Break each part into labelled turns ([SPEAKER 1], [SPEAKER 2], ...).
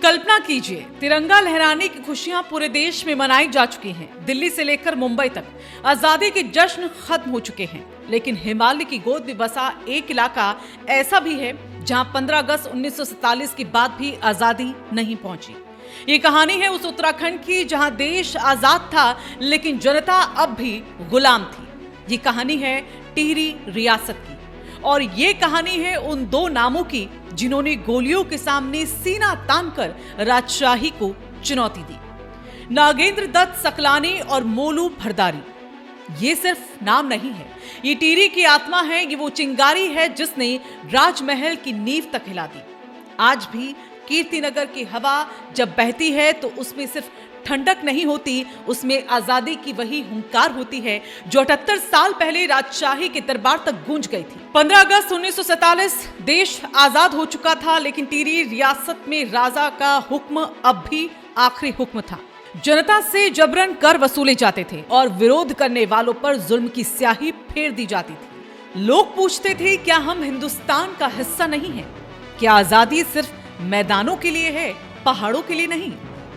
[SPEAKER 1] कल्पना कीजिए, तिरंगा लहराने की खुशियां पूरे देश में मनाई जा चुकी हैं। दिल्ली से लेकर मुंबई तक आजादी के जश्न खत्म हो चुके हैं, लेकिन हिमालय की गोद में बसा एक इलाका ऐसा भी है जहां 15 अगस्त 1947 के बाद भी आजादी नहीं पहुंची। ये कहानी है उस उत्तराखंड की जहां देश आजाद था लेकिन जनता अब भी गुलाम थी। ये कहानी है टिहरी रियासत की, और ये कहानी है उन दो नामों की जिन्होंने गोलियों के सामने सीना तानकर राजशाही को चुनौती दी। नागेंद्र दत्त सकलानी और मोलू भरदारी। ये सिर्फ नाम नहीं है, ये टिहरी की आत्मा है। ये वो चिंगारी है जिसने राजमहल की नींव तक हिला दी। आज भी कीर्तिनगर की हवा जब बहती है तो उसमें सिर्फ ठंडक नहीं होती, उसमें आजादी की वही हुंकार होती है जो 78 साल पहले राजशाही के दरबार तक गूंज गई थी। 15 अगस्त 1947 देश आजाद हो चुका था, लेकिन टिहरी रियासत में राजा का हुक्म अब भी आखिरी हुक्म था। जनता से जबरन कर वसूले जाते थे और विरोध करने वालों पर जुल्म की स्याही फेर दी जाती थी। लोग पूछते थे, क्या हम हिंदुस्तान का हिस्सा नहीं है? क्या आजादी सिर्फ मैदानों के लिए है, पहाड़ों के लिए नहीं?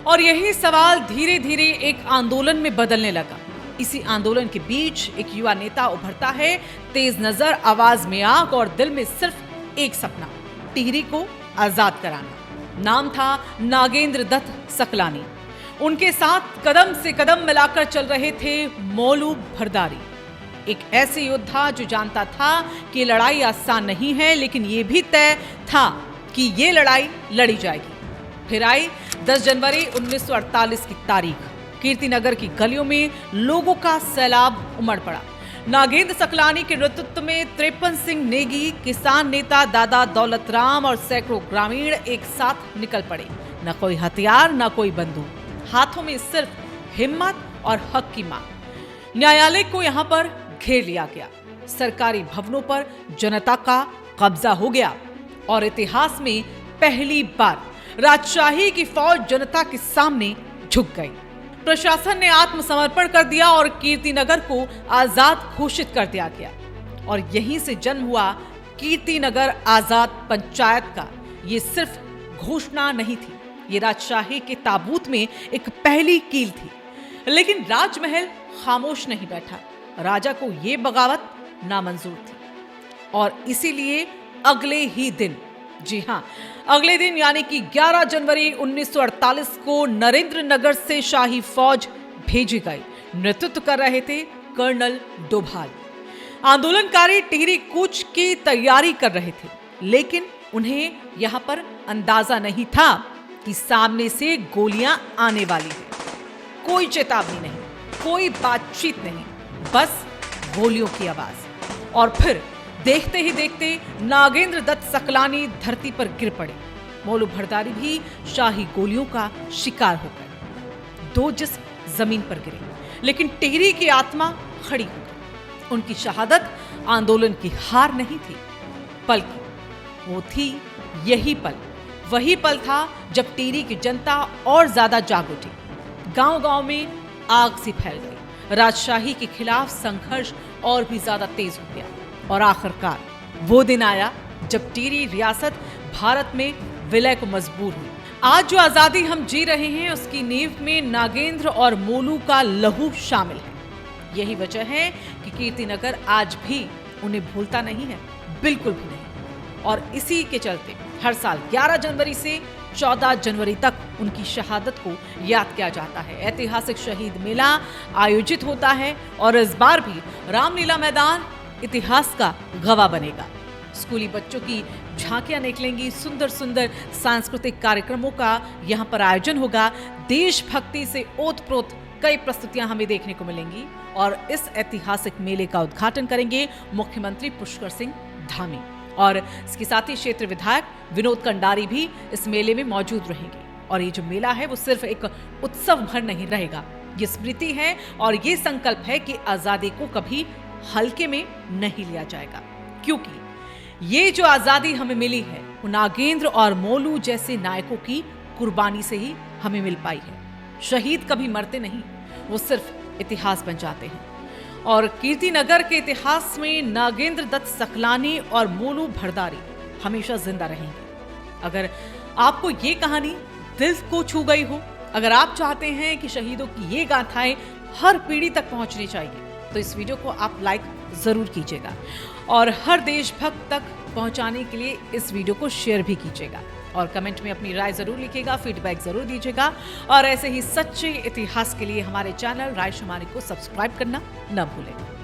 [SPEAKER 1] और यही सवाल धीरे धीरे एक आंदोलन में बदलने लगा। इसी आंदोलन के बीच एक युवा नेता उभरता है, तेज नजर, आवाज में आग और दिल में सिर्फ एक सपना, टिहरी को आजाद कराना। नाम था नागेंद्र दत्त सकलानी। उनके साथ कदम से कदम मिलाकर चल रहे थे मोलू भरदारी, एक ऐसे योद्धा जो जानता था कि लड़ाई आसान नहीं है, लेकिन यह भी तय था कि ये लड़ाई लड़ी जाएगी। फिर आई 10 जनवरी 1948 की तारीख। कीर्तिनगर की गलियों में लोगों का सैलाब उमड़ पड़ा। नागेंद्र सकलानी के नेतृत्व में 53 सिंह नेगी, किसान नेता दादा दौलत राम और सैकड़ों ग्रामीण एक साथ निकल पड़े। न कोई हथियार, न कोई बंदूक, हाथों में सिर्फ हिम्मत और हक की मांग। न्यायालय को यहां पर घेर लिया गया, सरकारी भवनों पर जनता का कब्जा हो गया और इतिहास में पहली बार राजशाही की फौज जनता के सामने झुक गई। प्रशासन ने आत्मसमर्पण कर दिया और कीर्तिनगर को आजाद घोषित कर दिया गया। और यहीं से जन्म हुआ कीर्तिनगर आजाद पंचायत का। ये सिर्फ घोषणा नहीं थी, ये राजशाही के ताबूत में एक पहली कील थी। लेकिन राजमहल खामोश नहीं बैठा। राजा को यह बगावत नामंजूर थी और इसीलिए अगले ही दिन, जी हां, अगले दिन यानी कि 11 जनवरी 1948 को नरेंद्र नगर से शाही फौज भेजी गई। नेतृत्व कर रहे थे कर्नल डोभाल। आंदोलनकारी टिहरी कूच की तैयारी कर रहे थे, लेकिन उन्हें यहां पर अंदाजा नहीं था कि सामने से गोलियां आने वाली है। कोई चेतावनी नहीं, कोई बातचीत नहीं, बस गोलियों की आवाज। और फिर देखते ही देखते नागेंद्र दत्त सकलानी धरती पर गिर पड़े। मोलू भरदारी भी शाही गोलियों का शिकार हो गए। दो जिस्म जमीन पर गिरे, लेकिन टिहरी की आत्मा खड़ी हो गई। उनकी शहादत आंदोलन की हार नहीं थी, बल्कि वो थी यही पल, वही पल था जब टिहरी की जनता और ज्यादा जाग उठी। गांव-गांव में आग सी फैल गई। राजशाही के खिलाफ संघर्ष और भी ज्यादा तेज हो गया और आखिरकार वो दिन आया जब टिहरी रियासत भारत में विलय को मजबूर हुई। आज जो आजादी हम जी रहे हैं उसकी नींव में नागेंद्र और मोलू का लहू शामिल है। यही वजह है कि कीर्तिनगर आज भी उन्हें भूलता नहीं है, बिल्कुल भी नहीं। और इसी के चलते हर साल 11 जनवरी से 14 जनवरी तक उनकी शहादत को याद किया जाता है। ऐतिहासिक शहीद मेला आयोजित होता है और इस बार भी रामलीला मैदान इतिहास का गवाह बनेगा। स्कूली बच्चों की झांकियां निकलेंगी, सुंदर सुंदर सांस्कृतिक कार्यक्रमों का यहाँ पर आयोजन होगा। देशभक्ति से ओतप्रोत कई प्रस्तुतियां हमें देखने को मिलेंगी और इस ऐतिहासिक मेले का उद्घाटन करेंगे मुख्यमंत्री पुष्कर सिंह धामी और इसके साथ ही क्षेत्र विधायक विनोद कंडारी भी इस मेले में मौजूद रहेंगे। और ये जो मेला है वो सिर्फ एक उत्सव भर नहीं रहेगा, ये स्मृति है और ये संकल्प है कि आजादी को कभी हल्के में नहीं लिया जाएगा, क्योंकि ये जो आजादी हमें मिली है वो नागेंद्र और मोलू जैसे नायकों की कुर्बानी से ही हमें मिल पाई है। शहीद कभी मरते नहीं, वो सिर्फ इतिहास बन जाते हैं। और कीर्तिनगर के इतिहास में नागेंद्र दत्त सकलानी और मोलू भरदारी हमेशा जिंदा रहेंगे। अगर आपको ये कहानी दिल को छू गई हो। अगर आप चाहते हैं कि शहीदों की ये गाथाएं हर पीढ़ी तक पहुंचनी चाहिए तो इस वीडियो को आप लाइक जरूर कीजिएगा और हर देशभक्त तक पहुंचाने के लिए इस वीडियो को शेयर भी कीजिएगा और कमेंट में अपनी राय जरूर लिखिएगा, फीडबैक जरूर दीजिएगा और ऐसे ही सच्चे इतिहास के लिए हमारे चैनल राय शुमारी को सब्सक्राइब करना न भूलें।